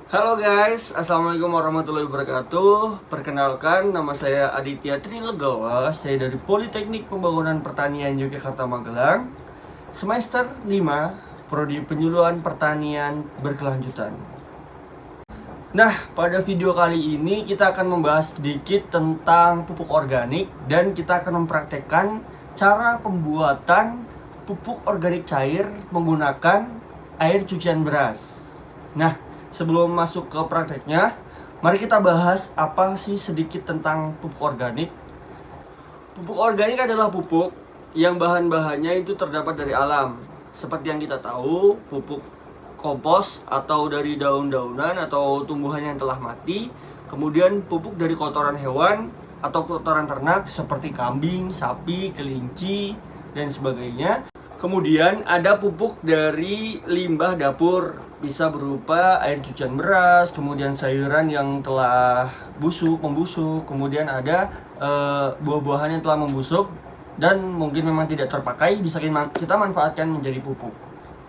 Halo guys, Assalamualaikum warahmatullahi wabarakatuh. Perkenalkan, nama saya Aditya Trilegawa. Saya dari Politeknik Pembangunan Pertanian Yogyakarta Magelang, semester 5, Prodi Penyuluhan Pertanian Berkelanjutan. Nah, pada video kali ini kita akan membahas sedikit tentang pupuk organik dan kita akan mempraktekkan cara pembuatan pupuk organik cair menggunakan air cucian beras. Nah, sebelum masuk ke prakteknya, mari kita bahas apa sih sedikit tentang pupuk organik. Pupuk organik adalah pupuk yang bahan-bahannya itu terdapat dari alam. Seperti yang kita tahu, pupuk kompos atau dari daun-daunan atau tumbuhan yang telah mati. Kemudian pupuk dari kotoran hewan atau kotoran ternak seperti kambing, sapi, kelinci, dan sebagainya. Kemudian ada pupuk dari limbah dapur, bisa berupa air cucian beras, kemudian sayuran yang telah membusuk, kemudian ada buah-buahan yang telah membusuk dan mungkin memang tidak terpakai, bisa kita manfaatkan menjadi pupuk.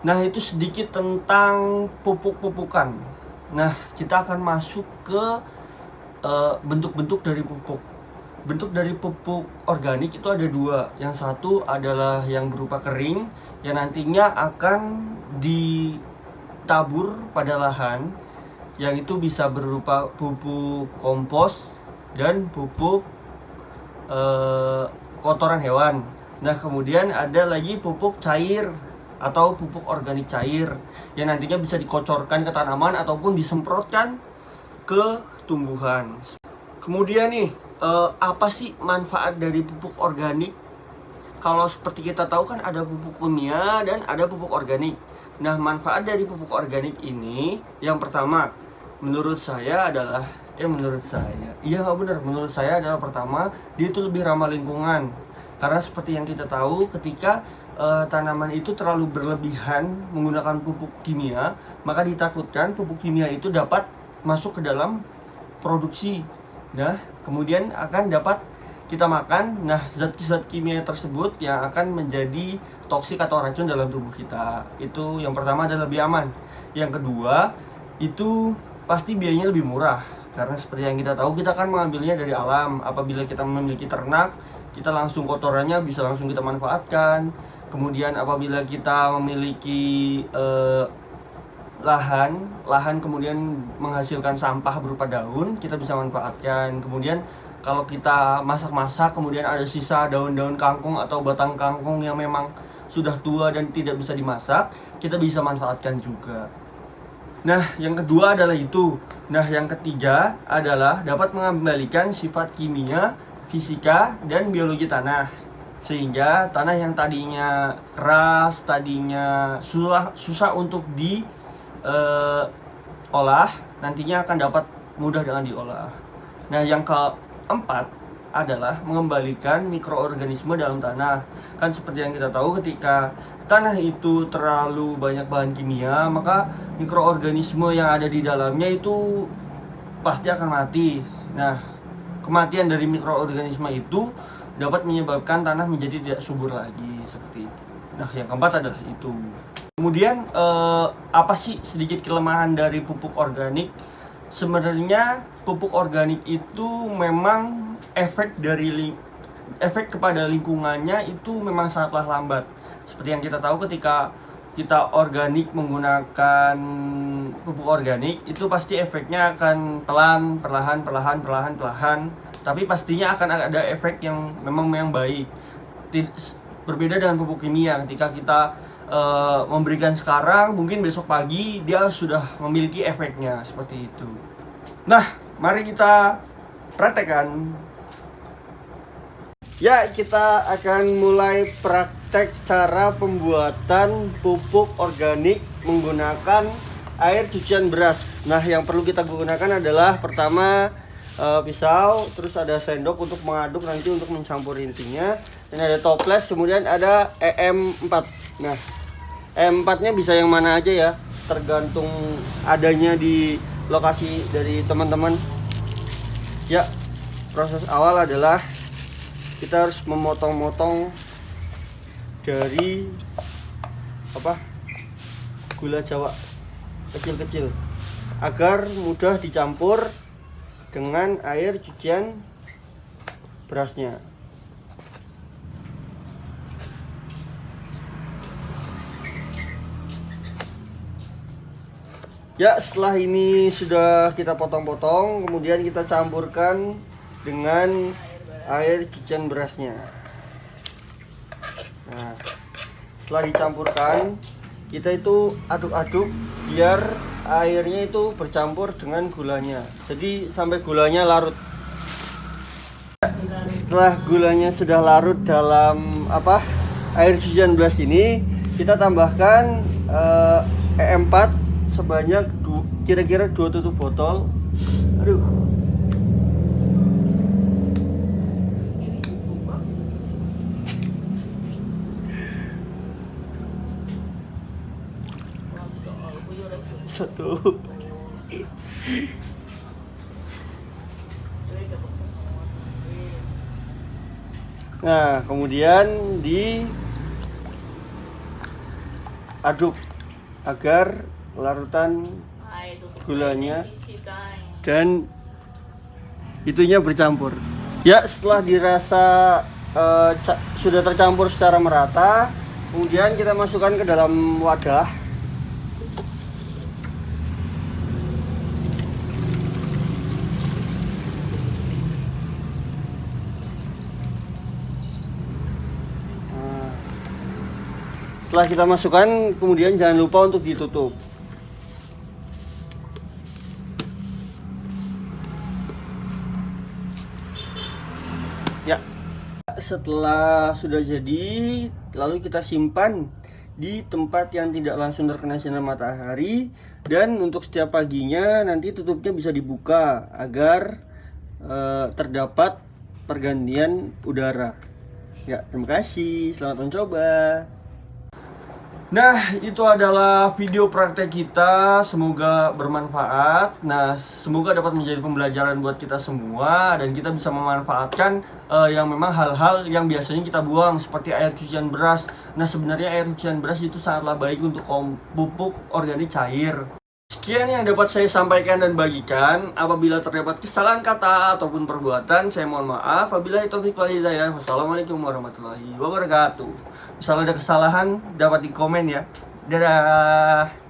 Nah, itu sedikit tentang pupuk-pupukan. Nah, kita akan masuk ke bentuk-bentuk dari pupuk. Bentuk dari pupuk organik itu ada dua. Yang satu adalah yang berupa kering, yang nantinya akan ditabur pada lahan, yang itu bisa berupa pupuk kompos dan pupuk kotoran hewan. Nah, kemudian ada lagi pupuk cair atau pupuk organik cair yang nantinya bisa dikocorkan ke tanaman ataupun disemprotkan ke tumbuhan. Kemudian nih, apa sih manfaat dari pupuk organik? Kalau seperti kita tahu kan ada pupuk kimia dan ada pupuk organik. Nah, manfaat dari pupuk organik ini yang pertama, menurut saya adalah menurut saya adalah pertama, dia itu lebih ramah lingkungan. Karena seperti yang kita tahu, ketika tanaman itu terlalu berlebihan menggunakan pupuk kimia, maka ditakutkan pupuk kimia itu dapat masuk ke dalam produksi. Nah, kemudian akan dapat kita makan. Nah, zat-zat kimia tersebut yang akan menjadi toksik atau racun dalam tubuh kita. Itu yang pertama, adalah lebih aman. Yang kedua, itu pasti biayanya lebih murah. Karena seperti yang kita tahu, kita akan mengambilnya dari alam. Apabila kita memiliki ternak, kita langsung kotorannya bisa langsung kita manfaatkan. Kemudian apabila kita memiliki lahan kemudian menghasilkan sampah berupa daun, kita bisa manfaatkan. Kemudian kalau kita masak-masak kemudian ada sisa daun-daun kangkung atau batang kangkung yang memang sudah tua dan tidak bisa dimasak, kita bisa manfaatkan juga. Nah, yang kedua adalah itu. Nah, yang ketiga adalah dapat mengembalikan sifat kimia, fisika, dan biologi tanah. Sehingga tanah yang tadinya keras, tadinya susah untuk diolah, nantinya akan dapat mudah dengan diolah. Nah, yang keempat adalah mengembalikan mikroorganisme dalam tanah. Kan seperti yang kita tahu, ketika tanah itu terlalu banyak bahan kimia, maka mikroorganisme yang ada di dalamnya itu pasti akan mati. Nah, kematian dari mikroorganisme itu dapat menyebabkan tanah menjadi tidak subur lagi, seperti itu. Nah, yang keempat adalah itu. Kemudian apa sih sedikit kelemahan dari pupuk organik? Sebenarnya pupuk organik itu memang efek kepada lingkungannya itu memang sangatlah lambat. Seperti yang kita tahu, ketika kita organik menggunakan pupuk organik, itu pasti efeknya akan perlahan. Tapi pastinya akan ada efek yang memang baik. Berbeda dengan pupuk kimia, ketika kita memberikan sekarang, mungkin besok pagi dia sudah memiliki efeknya, seperti itu. Nah, mari kita praktekkan. Ya, kita akan mulai praktek cara pembuatan pupuk organik menggunakan air cucian beras. Nah, yang perlu kita gunakan adalah pertama pisau, terus ada sendok untuk mengaduk nanti untuk mencampur intinya, dan ada toples, kemudian ada EM4. Nah, EM4-nya bisa yang mana aja ya, tergantung adanya di lokasi dari teman-teman. Ya, proses awal adalah kita harus memotong-motong dari gula Jawa kecil-kecil. agar mudah dicampur dengan air cucian berasnya. Ya, setelah ini sudah kita potong-potong, kemudian kita campurkan dengan air cucian berasnya. Nah, setelah dicampurkan, kita itu aduk-aduk biar airnya itu bercampur dengan gulanya. Jadi sampai gulanya larut. Setelah gulanya sudah larut dalam air cucian beras ini, kita tambahkan E4 sebanyak kira-kira 2 tutup botol. Aduh. Satu. Nah, kemudian diaduk agar larutan gulanya dan itunya bercampur. Ya, setelah dirasa sudah tercampur secara merata, kemudian kita masukkan ke dalam wadah. Setelah kita masukkan, kemudian jangan lupa untuk ditutup. Ya, setelah sudah jadi, lalu kita simpan di tempat yang tidak langsung terkena sinar matahari, dan untuk setiap paginya nanti tutupnya bisa dibuka agar terdapat pergantian udara. Ya, terima kasih, selamat mencoba. Nah, itu adalah video praktek kita, semoga bermanfaat. Nah, semoga dapat menjadi pembelajaran buat kita semua dan kita bisa memanfaatkan yang memang hal-hal yang biasanya kita buang seperti air cucian beras. Nah, sebenarnya air cucian beras itu sangatlah baik untuk pupuk organik cair. Sekian yang dapat saya sampaikan dan bagikan. Apabila terdapat kesalahan kata ataupun perbuatan, saya mohon maaf. Wabillahi taufiq wal hidayah. Wassalamualaikum warahmatullahi wabarakatuh. Misalnya ada kesalahan, dapat di komen ya. Dadah.